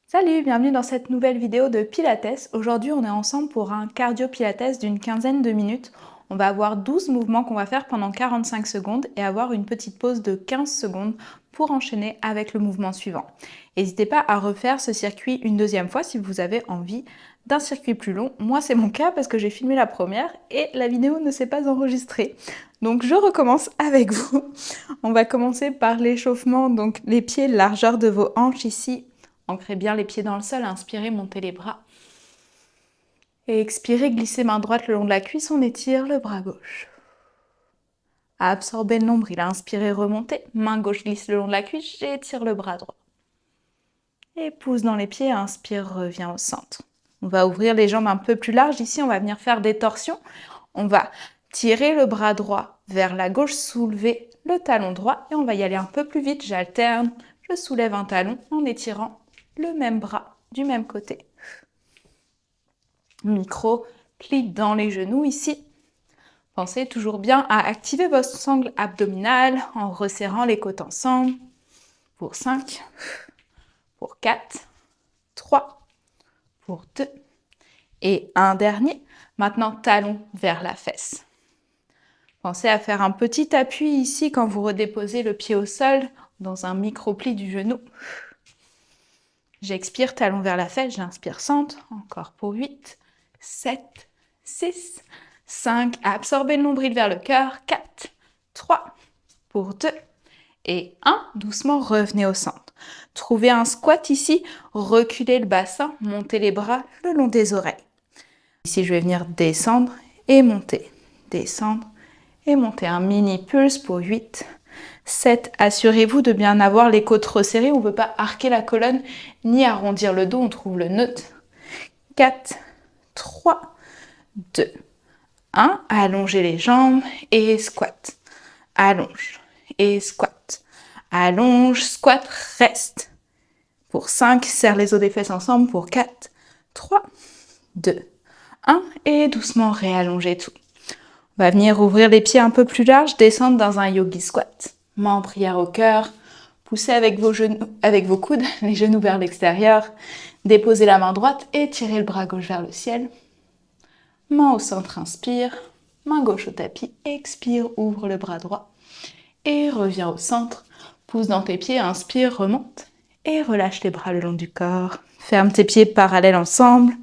Salut, bienvenue dans cette nouvelle vidéo de Pilates. Aujourd'hui, on est ensemble pour un cardio Pilates d'une quinzaine de minutes. On va avoir 12 mouvements qu'on va faire pendant 45 secondes et avoir une petite pause de 15 secondes pour enchaîner avec le mouvement suivant. N'hésitez pas à refaire ce circuit une deuxième fois si vous avez envie d'un circuit plus long. Moi, c'est mon cas parce que j'ai filmé la première et la vidéo ne s'est pas enregistrée. Donc, je recommence avec vous. On va commencer par l'échauffement, donc les pieds largeur de vos hanches ici. Ancrez bien les pieds dans le sol, inspirez, montez les bras. Et expirez, glissez main droite le long de la cuisse, on étire le bras gauche. Absorbez le nombril, inspirez, remontez. Main gauche glisse le long de la cuisse, j'étire le bras droit. Et pouce dans les pieds, inspire, revient au centre. On va ouvrir les jambes un peu plus larges. Ici, on va venir faire des torsions. On va tirer le bras droit vers la gauche, soulever le talon droit et on va y aller un peu plus vite. J'alterne, je soulève un talon en étirant le même bras du même côté. Micro, plie dans les genoux ici. Pensez toujours bien à activer votre sangle abdominale en resserrant les côtes ensemble. Pour 5, pour 4, 3, pour 2 et un dernier. Maintenant, talon vers la fesse. Pensez à faire un petit appui ici quand vous redéposez le pied au sol dans un micro-pli du genou. J'expire, talon vers la fesse, j'inspire centre, encore pour 8, 7, 6, 5, absorbez le nombril vers le cœur, 4, 3, pour 2 et 1, doucement revenez au centre. Trouvez un squat ici, reculez le bassin, montez les bras le long des oreilles. Ici, je vais venir descendre et monter, descendre et monter. Un mini pulse pour 8, 7, assurez-vous de bien avoir les côtes resserrées. On ne veut pas arquer la colonne ni arrondir le dos. On trouve le neutre. 4, 3, 2, 1. Allongez les jambes et squat. Allonge et squat. Allonge, squat, reste. Pour 5, serre les os des fesses ensemble. Pour 4, 3, 2, 1. Et doucement réallongez tout. On va venir ouvrir les pieds un peu plus larges, descendre dans un yogi squat. Main en prière au cœur, poussez avec vos coudes, les genoux vers l'extérieur, déposez la main droite et tirez le bras gauche vers le ciel. Main au centre, inspire, main gauche au tapis, expire, ouvre le bras droit et reviens au centre. Pousse dans tes pieds, inspire, remonte et relâche les bras le long du corps. Ferme tes pieds parallèles ensemble.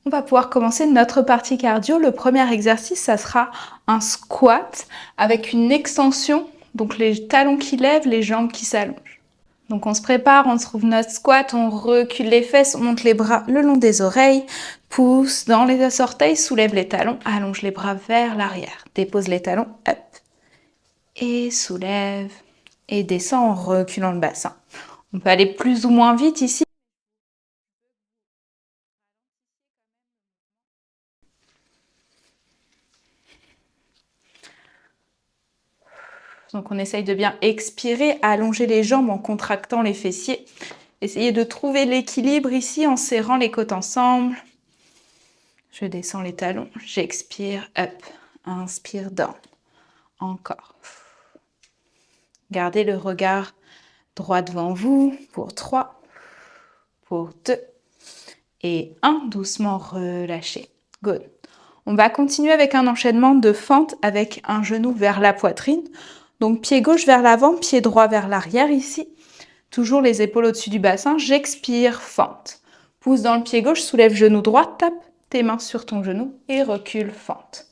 On va pouvoir commencer notre partie cardio. Le premier exercice, ça sera un squat avec une extension, donc les talons qui lèvent, les jambes qui s'allongent. Donc on se prépare, on trouve notre squat, on recule les fesses, on monte les bras le long des oreilles, pousse dans les orteils, soulève les talons, allonge les bras vers l'arrière, dépose les talons, hop, et soulève, et descend en reculant le bassin. On peut aller plus ou moins vite ici. Donc on essaye de bien expirer, allonger les jambes en contractant les fessiers. Essayez de trouver l'équilibre ici en serrant les côtes ensemble. Je descends les talons, j'expire, up, inspire, down. Encore. Gardez le regard droit devant vous pour 3, pour 2 et 1. Doucement relâchez. Good. On va continuer avec un enchaînement de fentes avec un genou vers la poitrine. Donc pied gauche vers l'avant, pied droit vers l'arrière ici. Toujours les épaules au-dessus du bassin. J'expire, fente. Pouce dans le pied gauche, soulève genou droit, tape tes mains sur ton genou et recule, fente.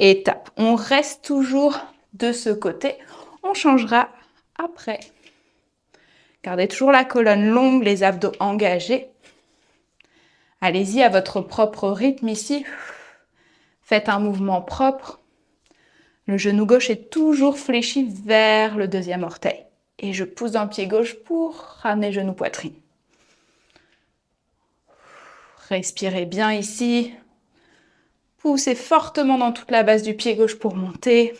Et tape. On reste toujours de ce côté. On changera après. Gardez toujours la colonne longue, les abdos engagés. Allez-y à votre propre rythme ici. Faites un mouvement propre. Le genou gauche est toujours fléchi vers le deuxième orteil. Et je pousse dans le pied gauche pour ramener genou poitrine. Respirez bien ici. Poussez fortement dans toute la base du pied gauche pour monter.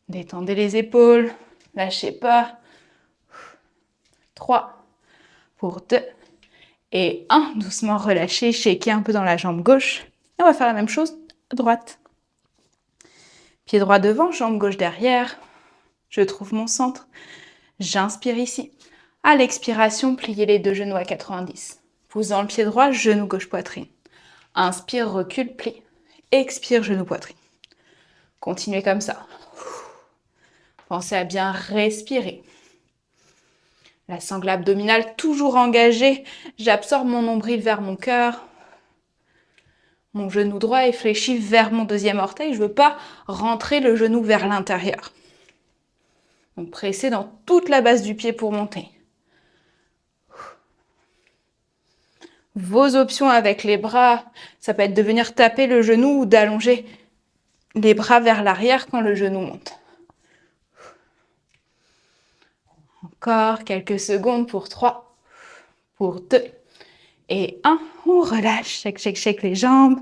Détendez les épaules. Lâchez pas. 3, pour 2 et 1. Doucement relâchez, shakez un peu dans la jambe gauche. Et on va faire la même chose à droite. Pied droit devant, jambe gauche derrière. Je trouve mon centre. J'inspire ici. À l'expiration, pliez les deux genoux à 90. Pouce dans le pied droit, genou gauche poitrine. Inspire, recule, plie. Expire, genou poitrine. Continuez comme ça. Pensez à bien respirer. La sangle abdominale toujours engagée. J'absorbe mon nombril vers mon cœur. Mon genou droit est fléchi vers mon deuxième orteil. Je ne veux pas rentrer le genou vers l'intérieur. Donc pressez dans toute la base du pied pour monter. Vos options avec les bras, ça peut être de venir taper le genou ou d'allonger les bras vers l'arrière quand le genou monte. Encore quelques secondes pour 3, pour 2 et 1. On relâche, shake les jambes.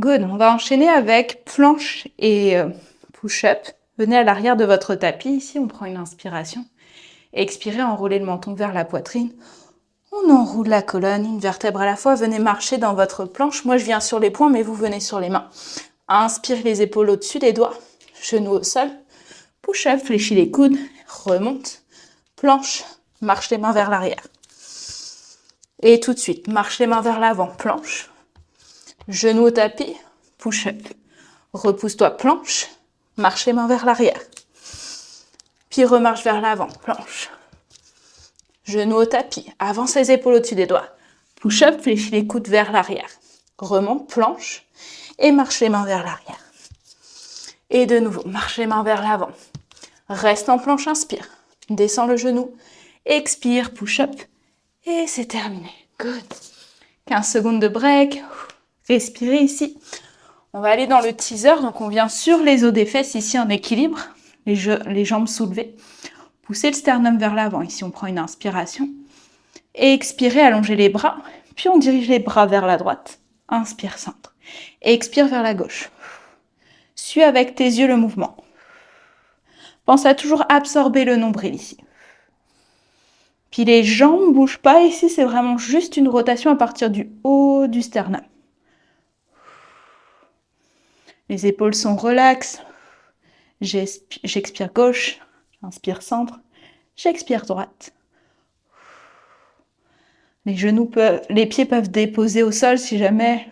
Good, on va enchaîner avec planche et push-up. Venez à l'arrière de votre tapis. Ici, on prend une inspiration. Expirez, enroulez le menton vers la poitrine. On enroule la colonne, une vertèbre à la fois. Venez marcher dans votre planche. Moi, je viens sur les poings, mais vous venez sur les mains. Inspire les épaules au-dessus des doigts. Genoux au sol. Push-up, fléchis les coudes. Remonte. Planche. Marche les mains vers l'arrière. Et tout de suite, marche les mains vers l'avant. Planche. Genoux au tapis. Push-up. Repousse-toi, planche. Marche les mains vers l'arrière. Puis remarche vers l'avant. Planche. Genoux au tapis. Avance les épaules au-dessus des doigts. Push-up, fléchis les coudes vers l'arrière. Remonte, planche. Et marche les mains vers l'arrière. Et de nouveau, marche les mains vers l'avant. Reste en planche, inspire. Descends le genou. Expire, push-up. Et c'est terminé. Good. 15 secondes de break. Respirez ici. On va aller dans le teaser. Donc, on vient sur les os des fesses, ici en équilibre. Les jambes soulevées. Poussez le sternum vers l'avant. Ici, on prend une inspiration. Et expirez, allongez les bras. Puis, on dirige les bras vers la droite. Inspire, centre. Et expire vers la gauche. Suis avec tes yeux le mouvement. Pense à toujours absorber le nombril ici. Puis les jambes ne bougent pas. Ici, c'est vraiment juste une rotation à partir du haut du sternum. Les épaules sont relaxes. J'expire gauche. J'inspire centre. J'expire droite. Les pieds peuvent déposer au sol si jamais.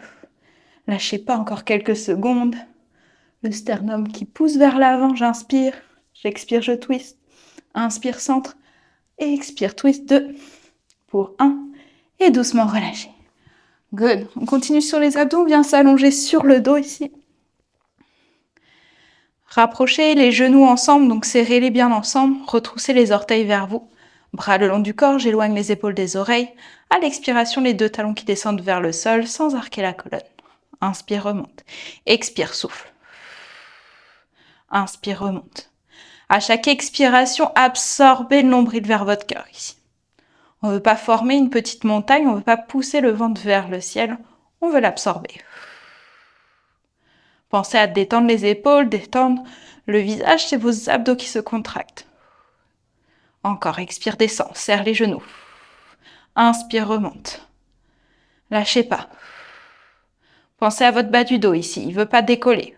Lâchez pas encore quelques secondes. Le sternum qui pousse vers l'avant. J'inspire. J'expire, je twist. Inspire, centre. Et expire, twist 2 pour 1. Et doucement relâcher. Good. On continue sur les abdos. On vient s'allonger sur le dos ici. Rapprochez les genoux ensemble, donc serrez-les bien ensemble. Retroussez les orteils vers vous. Bras le long du corps, j'éloigne les épaules des oreilles. À l'expiration, les deux talons qui descendent vers le sol sans arquer la colonne. Inspire, remonte. Expire, souffle. Inspire, remonte. À chaque expiration, absorbez le nombril vers votre cœur ici. On ne veut pas former une petite montagne, on ne veut pas pousser le ventre vers le ciel, on veut l'absorber. Pensez à détendre les épaules, détendre le visage, c'est vos abdos qui se contractent. Encore, expire, descend, serre les genoux. Inspire, remonte. Lâchez pas. Pensez à votre bas du dos ici, il ne veut pas décoller.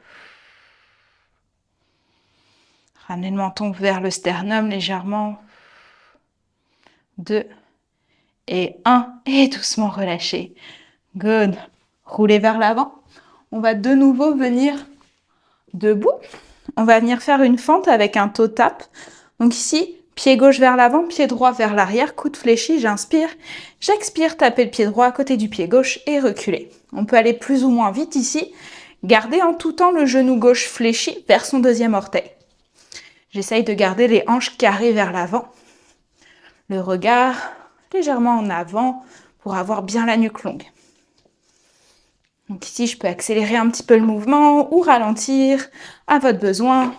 Ramenez le menton vers le sternum légèrement. 2 et 1. Et doucement relâchez. Good. Roulez vers l'avant. On va de nouveau venir debout. On va venir faire une fente avec un toe tap. Donc ici, pied gauche vers l'avant, pied droit vers l'arrière, coude fléchi, j'inspire. J'expire, tapez le pied droit à côté du pied gauche et reculez. On peut aller plus ou moins vite ici. Gardez en tout temps le genou gauche fléchi vers son deuxième orteil. J'essaye de garder les hanches carrées vers l'avant. Le regard légèrement en avant pour avoir bien la nuque longue. Donc ici, je peux accélérer un petit peu le mouvement ou ralentir à votre besoin.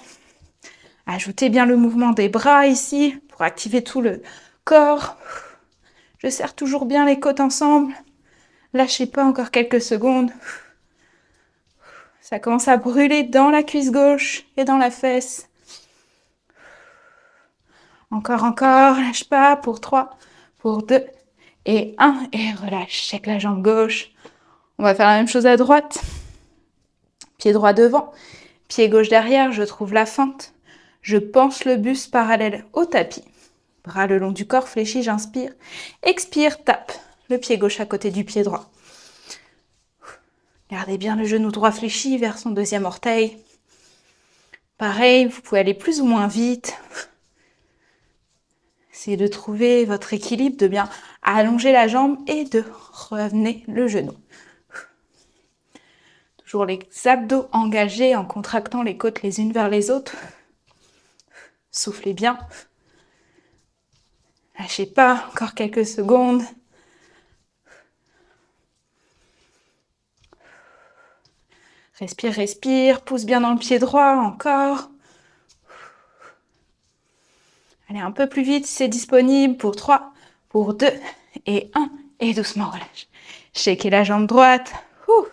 Ajoutez bien le mouvement des bras ici pour activer tout le corps. Je serre toujours bien les côtes ensemble. Lâchez pas encore quelques secondes. Ça commence à brûler dans la cuisse gauche et dans la fesse. Encore, lâche pas pour 3, pour 2 et 1. Et relâche, check la jambe gauche. On va faire la même chose à droite. Pied droit devant, pied gauche derrière, je trouve la fente. Je penche le buste parallèle au tapis. Bras le long du corps, fléchi, j'inspire. Expire, tape le pied gauche à côté du pied droit. Gardez bien le genou droit fléchi vers son deuxième orteil. Pareil, vous pouvez aller plus ou moins vite. Essayez de trouver votre équilibre, de bien allonger la jambe et de revenir le genou. Toujours les abdos engagés en contractant les côtes les unes vers les autres. Soufflez bien. Lâchez pas, encore quelques secondes. Respire, respire, pousse bien dans le pied droit, encore. Allez, un peu plus vite, c'est disponible pour 3, pour 2 et 1. Et doucement, relâche. Shakez la jambe droite. Ouh.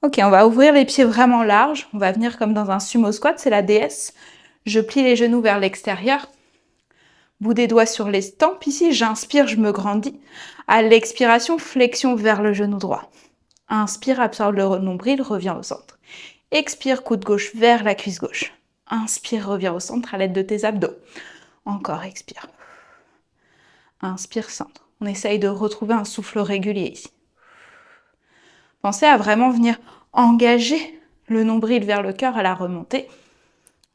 Ok, on va ouvrir les pieds vraiment larges. On va venir comme dans un sumo squat, c'est la déesse. Je plie les genoux vers l'extérieur. Bout des doigts sur les tempes. Ici, j'inspire, je me grandis. À l'expiration, flexion vers le genou droit. Inspire, absorbe le nombril, reviens au centre. Expire, coude gauche vers la cuisse gauche. Inspire, reviens au centre à l'aide de tes abdos. Encore, expire. Inspire, centre. On essaye de retrouver un souffle régulier ici. Pensez à vraiment venir engager le nombril vers le cœur à la remontée.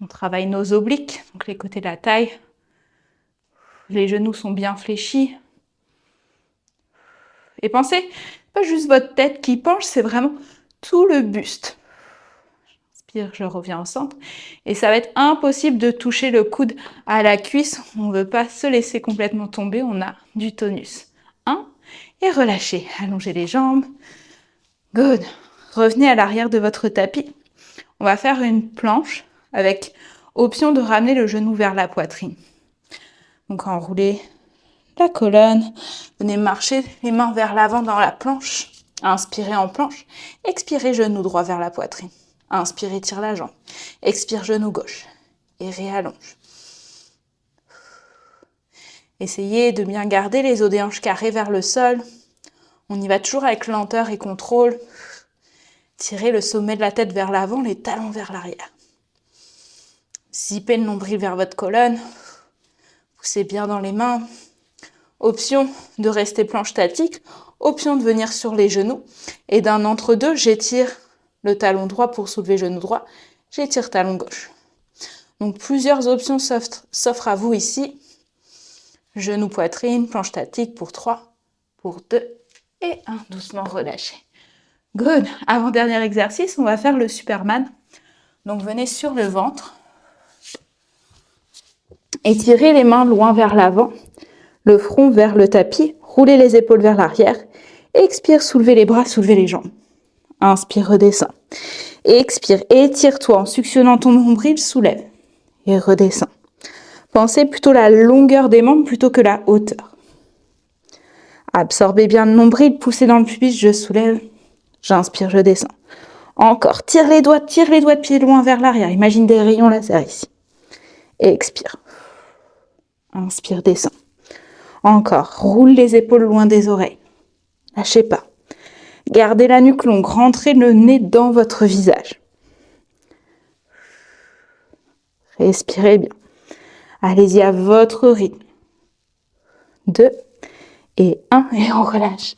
On travaille nos obliques, donc les côtés de la taille. Les genoux sont bien fléchis. Et pensez, pas juste votre tête qui penche, c'est vraiment tout le buste. J'inspire, je reviens au centre. Et ça va être impossible de toucher le coude à la cuisse. On ne veut pas se laisser complètement tomber, on a du tonus. 1. Et relâchez, allongez les jambes. Good. Revenez à l'arrière de votre tapis. On va faire une planche avec option de ramener le genou vers la poitrine. Donc enroulez la colonne. Venez marcher les mains vers l'avant dans la planche. Inspirez en planche. Expirez, genou droit vers la poitrine. Inspirez, tire la jambe. Expire, genou gauche. Et réallonge. Essayez de bien garder les os des hanches carrés vers le sol. On y va toujours avec lenteur et contrôle. Tirez le sommet de la tête vers l'avant, les talons vers l'arrière. Zippez le nombril vers votre colonne. Poussez bien dans les mains. Option de rester planche statique. Option de venir sur les genoux. Et d'un entre-deux, j'étire le talon droit pour soulever genou droit. J'étire talon gauche. Donc plusieurs options s'offrent à vous ici. Genou, poitrine, planche statique pour 3, pour 2 et 1. Doucement relâchez. Good. Avant-dernier exercice, on va faire le Superman. Donc venez sur le ventre. Étirez les mains loin vers l'avant, le front vers le tapis, roulez les épaules vers l'arrière. Expire, soulevez les bras, soulevez les jambes. Inspire, redescends. Expire, étire-toi en suctionnant ton nombril, soulève et redescends. Pensez plutôt la longueur des membres plutôt que la hauteur. Absorbez bien le nombril, poussez dans le pubis, je soulève, j'inspire, je descends. Encore, tire les doigts de pied loin vers l'arrière. Imagine des rayons laser ici. Expire. Inspire, descends. Encore, roule les épaules loin des oreilles. Lâchez pas. Gardez la nuque longue, rentrez le nez dans votre visage. Respirez bien. Allez-y à votre rythme. 2 et 1 et on relâche.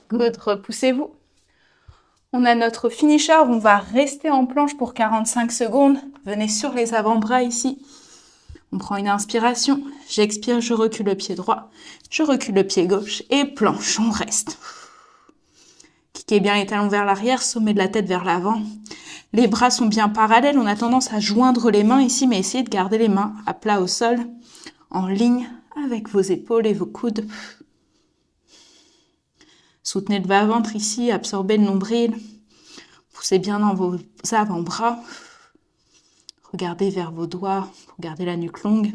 Good, repoussez-vous. On a notre finisher, on va rester en planche pour 45 secondes. Venez sur les avant-bras ici. On prend une inspiration, j'expire, je recule le pied droit, je recule le pied gauche et planche, on reste. Kickez bien les talons vers l'arrière, sommet de la tête vers l'avant. Les bras sont bien parallèles, on a tendance à joindre les mains ici, mais essayez de garder les mains à plat au sol, en ligne avec vos épaules et vos coudes. Soutenez le bas-ventre ici, absorbez le nombril. Poussez bien dans vos avant-bras. Regardez vers vos doigts pour garder la nuque longue.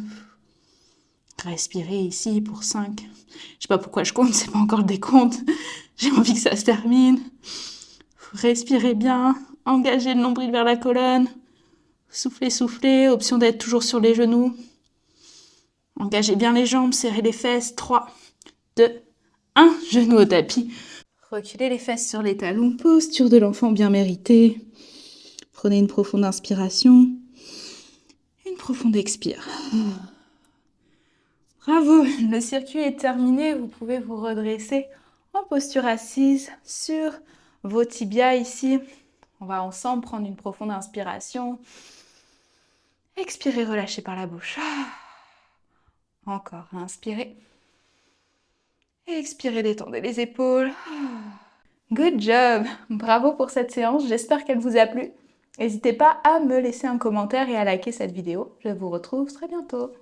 Respirez ici pour 5. Je sais pas pourquoi je compte, c'est pas encore le décompte. J'ai envie que ça se termine. Respirez bien. Engagez le nombril vers la colonne. Soufflez, soufflez. Option d'être toujours sur les genoux. Engagez bien les jambes, serrez les fesses. 3, 2, 1. Genou au tapis. Reculez les fesses sur les talons. Posture de l'enfant bien méritée. Prenez une profonde inspiration. Une profonde expire. Bravo, le circuit est terminé. Vous pouvez vous redresser en posture assise sur vos tibias ici. On va ensemble prendre une profonde inspiration. Expirez, relâchez par la bouche. Encore, inspirez. Expirez, détendez les épaules. Good job! Bravo pour cette séance, j'espère qu'elle vous a plu. N'hésitez pas à me laisser un commentaire et à liker cette vidéo. Je vous retrouve très bientôt.